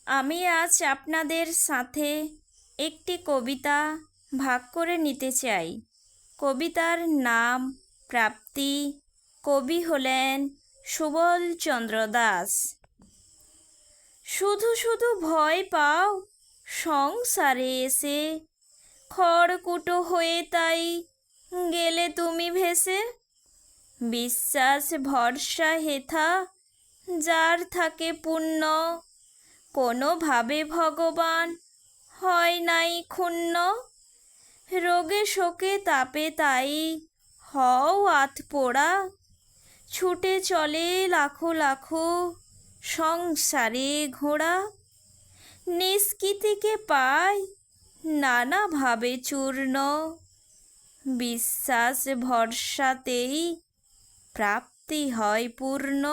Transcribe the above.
আমি আজ আপনাদের সাথে একটি কবিতা ভাগ করে নিতে চাই। কবিতার নাম প্রাপ্তি। কবি হলেন সুবলচন্দ্র দাস। শুধু শুধু ভয় পাও সংসারে এসে, খড়কুটো হয়ে তাই গেলে তুমি ভেসে। বিশ্বাস ভরসা হেথা যার থাকে পূর্ণ, কোনোভাবে ভগবান হয় নাই ক্ষুণ্ণ। রোগে শোকে তাপে তাই হও আতপোড়া, ছুটে চলে লাখো লাখো সংসারে ঘোড়া। নিষ্কৃতিকে পায় নানাভাবে চূর্ণ, বিশ্বাস ভরসাতেই প্রাপ্তি হয় পূর্ণ।